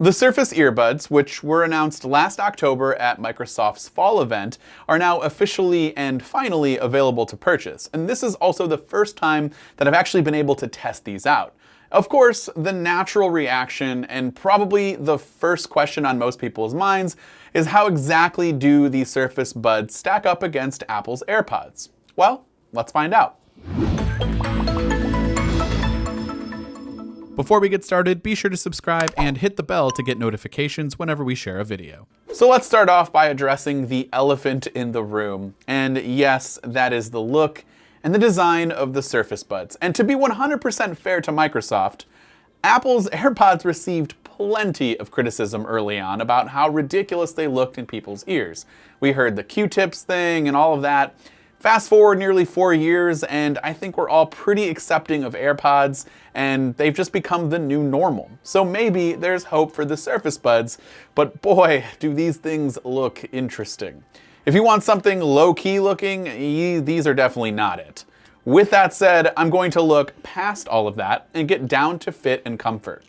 The Surface Earbuds, which were announced last October at Microsoft's fall event, are now officially and finally available to purchase. And this is also the first time that I've actually been able to test these out. Of course, the natural reaction, and probably the first question on most people's minds, is how exactly do the Surface Buds stack up against Apple's AirPods? Well, let's find out. Before we get started, be sure to subscribe and hit the bell to get notifications whenever we share a video. So let's start off by addressing the elephant in the room. And yes, that is the look and the design of the Surface Buds. And to be 100% fair to Microsoft, Apple's AirPods received plenty of criticism early on about how ridiculous they looked in people's ears. We heard the Q-tips thing and all of that. Fast forward nearly 4 years, and I think we're all pretty accepting of AirPods, and they've just become the new normal. So maybe there's hope for the Surface Buds, but boy, do these things look interesting. If you want something low-key looking, these are definitely not it. With that said, I'm going to look past all of that and get down to fit and comfort.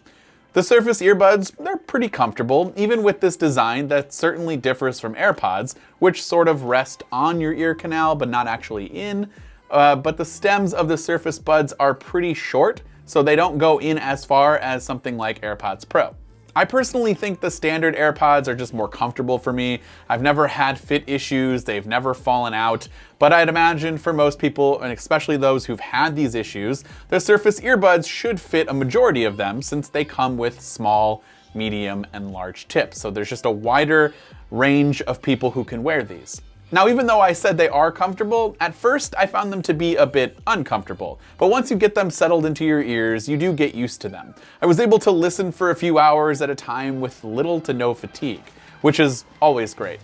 The Surface Earbuds, they're pretty comfortable, even with this design that certainly differs from AirPods, which sort of rest on your ear canal but not actually in. But the stems of the Surface Buds are pretty short, so they don't go in as far as something like AirPods Pro. I personally think the standard AirPods are just more comfortable for me. I've never had fit issues, they've never fallen out, but I'd imagine for most people, and especially those who've had these issues, the Surface Earbuds should fit a majority of them since they come with small, medium, and large tips. So there's just a wider range of people who can wear these. Now, even though I said they are comfortable, at first I found them to be a bit uncomfortable. But once you get them settled into your ears, you do get used to them. I was able to listen for a few hours at a time with little to no fatigue, which is always great.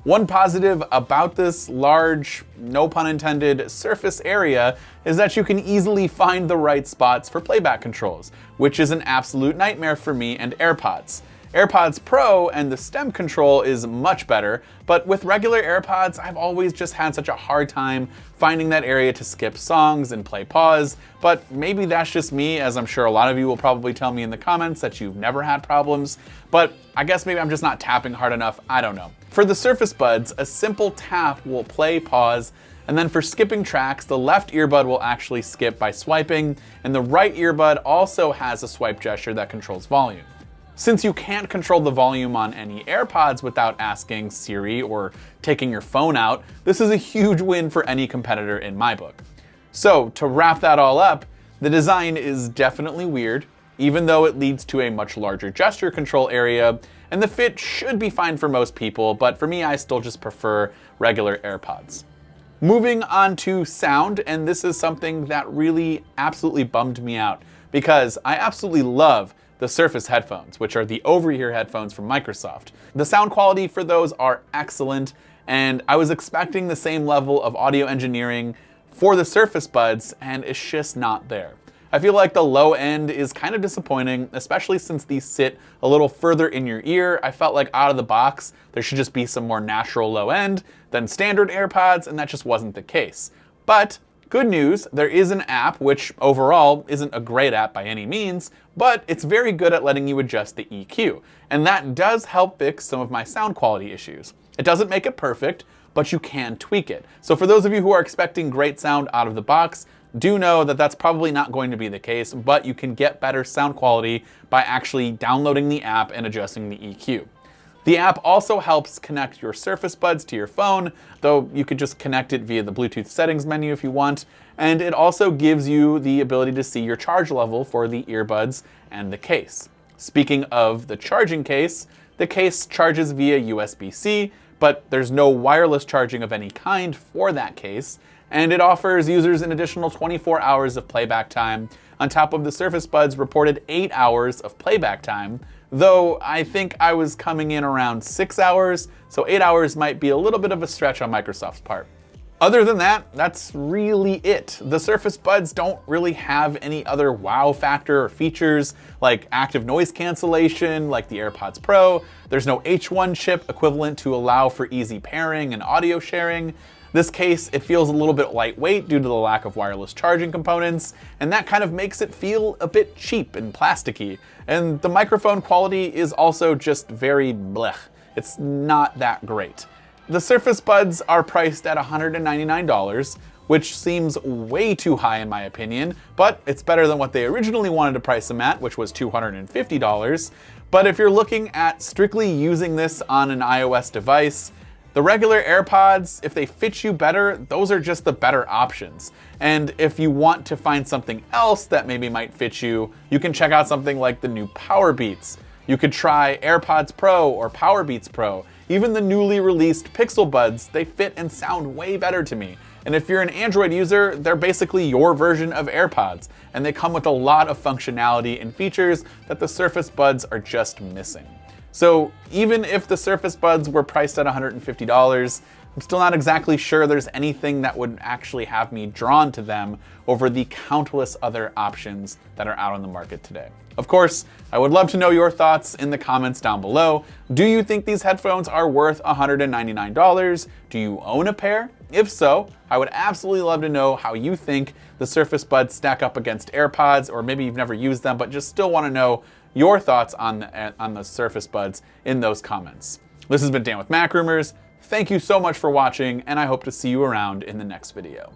One positive about this large, no pun intended, surface area is that you can easily find the right spots for playback controls, which is an absolute nightmare for me and AirPods. AirPods Pro and the stem control is much better, but with regular AirPods, I've always just had such a hard time finding that area to skip songs and play pause. But maybe that's just me, as I'm sure a lot of you will probably tell me in the comments that you've never had problems. But I guess maybe I'm just not tapping hard enough, I don't know. For the Surface Buds, a simple tap will play pause, and then for skipping tracks, the left earbud will actually skip by swiping, and the right earbud also has a swipe gesture that controls volume. Since you can't control the volume on any AirPods without asking Siri or taking your phone out, this is a huge win for any competitor in my book. So to wrap that all up, the design is definitely weird, even though it leads to a much larger gesture control area, and the fit should be fine for most people, but for me, I still just prefer regular AirPods. Moving on to sound, and this is something that really absolutely bummed me out, because I absolutely love the Surface headphones, which are the over-ear headphones from Microsoft. The sound quality for those are excellent, and I was expecting the same level of audio engineering for the Surface Buds, and it's just not there. I feel like the low end is kind of disappointing, especially since these sit a little further in your ear. I felt like out of the box, there should just be some more natural low end than standard AirPods, and that just wasn't the case. But good news, there is an app, which overall isn't a great app by any means, but it's very good at letting you adjust the EQ. And that does help fix some of my sound quality issues. It doesn't make it perfect, but you can tweak it. So for those of you who are expecting great sound out of the box, do know that that's probably not going to be the case, but you can get better sound quality by actually downloading the app and adjusting the EQ. The app also helps connect your Surface Buds to your phone, though you could just connect it via the Bluetooth settings menu if you want, and it also gives you the ability to see your charge level for the earbuds and the case. Speaking of the charging case, the case charges via USB-C, but there's no wireless charging of any kind for that case, and it offers users an additional 24 hours of playback time on top of the Surface Buds' reported 8 hours of playback time, though I think I was coming in around 6 hours, so 8 hours might be a little bit of a stretch on Microsoft's part. Other than that, that's really it. The Surface Buds don't really have any other wow factor or features like active noise cancellation like the AirPods Pro. There's no H1 chip equivalent to allow for easy pairing and audio sharing. This case, it feels a little bit lightweight due to the lack of wireless charging components, and that kind of makes it feel a bit cheap and plasticky. And the microphone quality is also just very blech. It's not that great. The Surface Buds are priced at $199, which seems way too high in my opinion, but it's better than what they originally wanted to price them at, which was $250. But if you're looking at strictly using this on an iOS device, the regular AirPods, if they fit you better, those are just the better options. And if you want to find something else that maybe might fit you, you can check out something like the new Powerbeats. You could try AirPods Pro or Powerbeats Pro. Even the newly released Pixel Buds, they fit and sound way better to me. And if you're an Android user, they're basically your version of AirPods, and they come with a lot of functionality and features that the Surface Buds are just missing. So even if the Surface Buds were priced at $150, I'm still not exactly sure there's anything that would actually have me drawn to them over the countless other options that are out on the market today. Of course, I would love to know your thoughts in the comments down below. Do you think these headphones are worth $199? Do you own a pair? If so, I would absolutely love to know how you think the Surface Buds stack up against AirPods, or maybe you've never used them but just still want to know your thoughts on the Surface Buds in those comments. This has been Dan with MacRumors. Thank you so much for watching, and I hope to see you around in the next video.